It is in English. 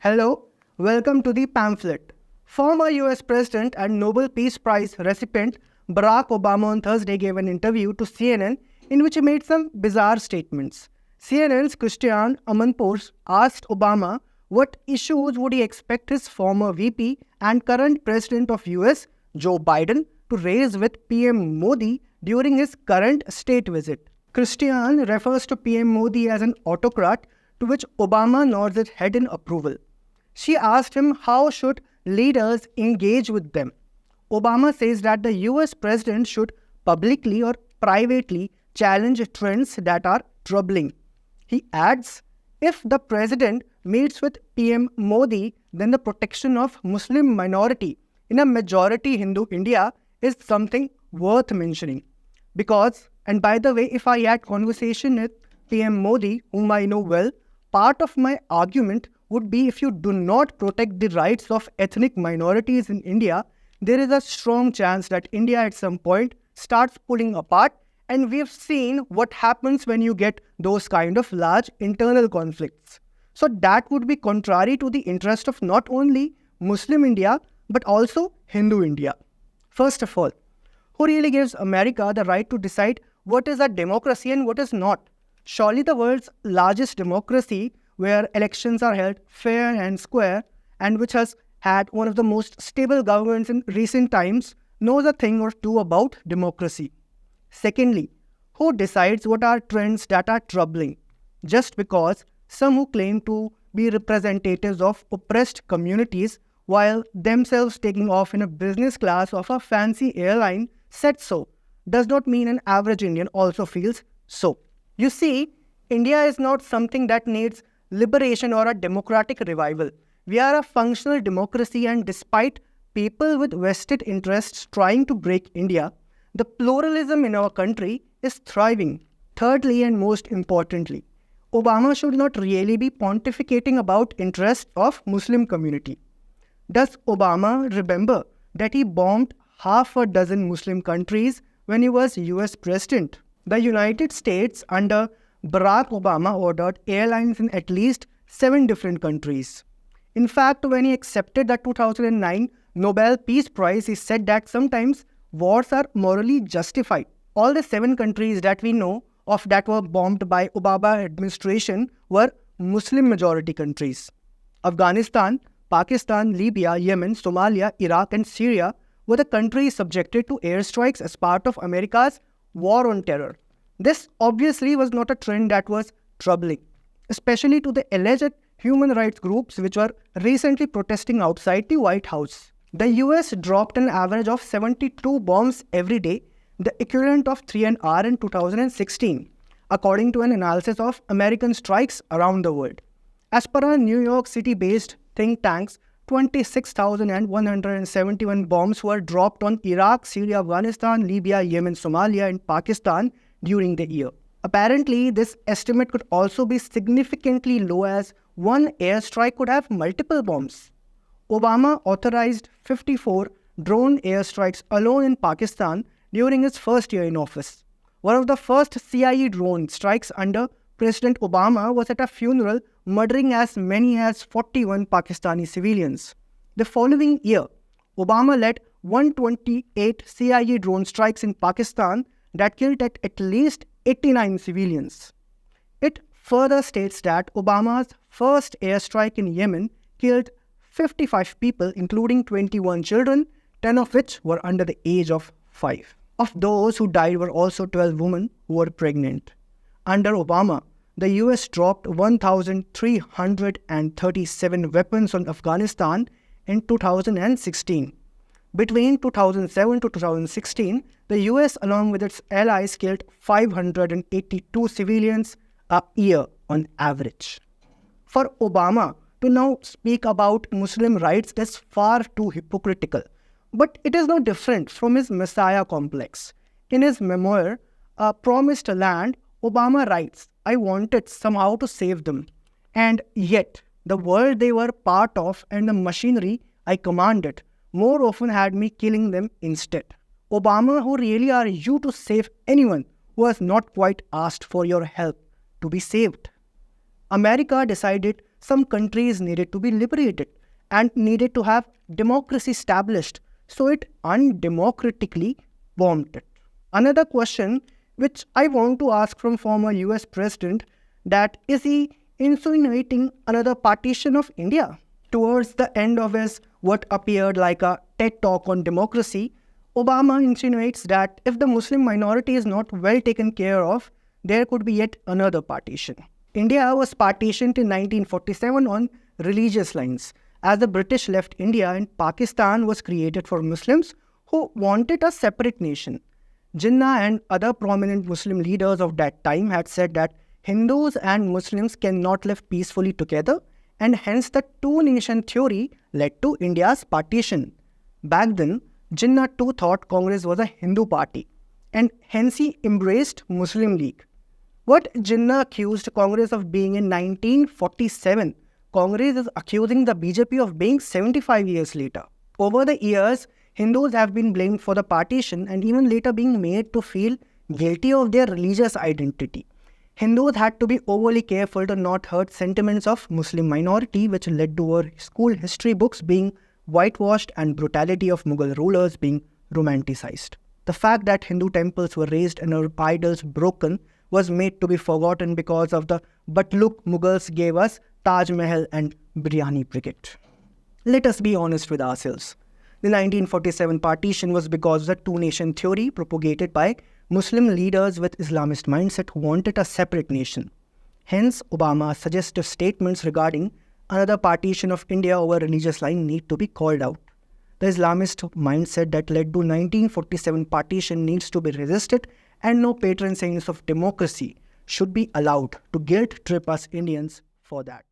Hello, welcome to the Pamphlet. Former US President and Nobel Peace Prize recipient Barack Obama on Thursday gave an interview to CNN in which he made some bizarre statements. CNN's Christiane Amanpour asked Obama what issues would he expect his former VP and current President of US, Joe Biden, to raise with PM Modi during his current state visit. Christiane refers to PM Modi as an autocrat, to which Obama nods his head in approval. She asked him how should leaders engage with them. Obama says that the US president should publicly or privately challenge trends that are troubling. He adds, if the president meets with PM Modi, then the protection of Muslim minority in a majority Hindu India is something worth mentioning. Because, and by the way, if I had conversation with PM Modi, whom I know well, part of my argument would be if you do not protect the rights of ethnic minorities in India, there is a strong chance that India at some point starts pulling apart, and we've seen what happens when you get those kind of large internal conflicts. So that would be contrary to the interest of not only Muslim India, but also Hindu India. First of all, who really gives America the right to decide what is a democracy and what is not? Surely the world's largest democracy, where elections are held fair and square, and which has had one of the most stable governments in recent times, knows a thing or two about democracy. Secondly, who decides what are trends that are troubling? Just because some who claim to be representatives of oppressed communities while themselves taking off in a business class of a fancy airline said so, does not mean an average Indian also feels so. You see, India is not something that needs liberation or a democratic revival. We are a functional democracy, and despite people with vested interests trying to break India, the pluralism in our country is thriving. Thirdly, and most importantly, Obama should not really be pontificating about interests of Muslim community. Does Obama remember that he bombed half a dozen Muslim countries when he was US President? The United States under Barack Obama ordered airlines in at least 7 different countries. In fact, when he accepted the 2009 Nobel Peace Prize, he said that sometimes wars are morally justified. All the 7 countries that we know of that were bombed by Obama administration were Muslim majority countries. Afghanistan, Pakistan, Libya, Yemen, Somalia, Iraq and Syria were the countries subjected to airstrikes as part of America's war on terror. This obviously was not a trend that was troubling, especially to the alleged human rights groups which were recently protesting outside the White House. The US dropped an average of 72 bombs every day, the equivalent of 3 an hour in 2016, according to an analysis of American strikes around the world. As per a New York City-based think tanks, 26,171 bombs were dropped on Iraq, Syria, Afghanistan, Libya, Yemen, Somalia, and Pakistan during the year. Apparently, this estimate could also be significantly low, as one airstrike could have multiple bombs. Obama authorized 54 drone airstrikes alone in Pakistan during his first year in office. One of the first CIA drone strikes under President Obama was at a funeral, murdering as many as 41 Pakistani civilians. The following year, Obama led 128 CIA drone strikes in Pakistan that killed at least 89 civilians. It further states that Obama's first airstrike in Yemen killed 55 people, including 21 children, 10 of which were under the age of 5. Of those who died were also 12 women who were pregnant. Under Obama, the US dropped 1,337 weapons on Afghanistan in 2016. Between 2007 to 2016, the US, along with its allies, killed 582 civilians a year on average. For Obama to now speak about Muslim rights is far too hypocritical. But it is no different from his Messiah complex. In his memoir, A Promised Land, Obama writes, I wanted somehow to save them. And yet, the world they were part of and the machinery I commanded more often had me killing them instead. Obama, who really are you to save anyone who has not quite asked for your help to be saved? America decided some countries needed to be liberated and needed to have democracy established, so it undemocratically bombed it. Another question which I want to ask from former US President, that is he insinuating another partition of India? Towards the end of his what appeared like a TED talk on democracy, Obama insinuates that if the Muslim minority is not well taken care of, there could be yet another partition. India was partitioned in 1947 on religious lines, as the British left India and Pakistan was created for Muslims who wanted a separate nation. Jinnah and other prominent Muslim leaders of that time had said that Hindus and Muslims cannot live peacefully together, and hence the two-nation theory led to India's partition. Back then, Jinnah too thought Congress was a Hindu party, and hence he embraced Muslim League. What Jinnah accused Congress of being in 1947, Congress is accusing the BJP of being 75 years later. Over the years, Hindus have been blamed for the partition and even later being made to feel guilty of their religious identity. Hindus had to be overly careful to not hurt sentiments of Muslim minority, which led to our school history books being whitewashed and brutality of Mughal rulers being romanticized. The fact that Hindu temples were razed and our idols broken was made to be forgotten because of the "but look, Mughals gave us Taj Mahal and Biryani Brigade." Let us be honest with ourselves. The 1947 partition was because of the two-nation theory propagated by Muslim leaders with Islamist mindset who wanted a separate nation. Hence, Obama's suggestive statements regarding another partition of India over religious line need to be called out. The Islamist mindset that led to 1947 partition needs to be resisted, and no patron saints of democracy should be allowed to guilt trip us Indians for that.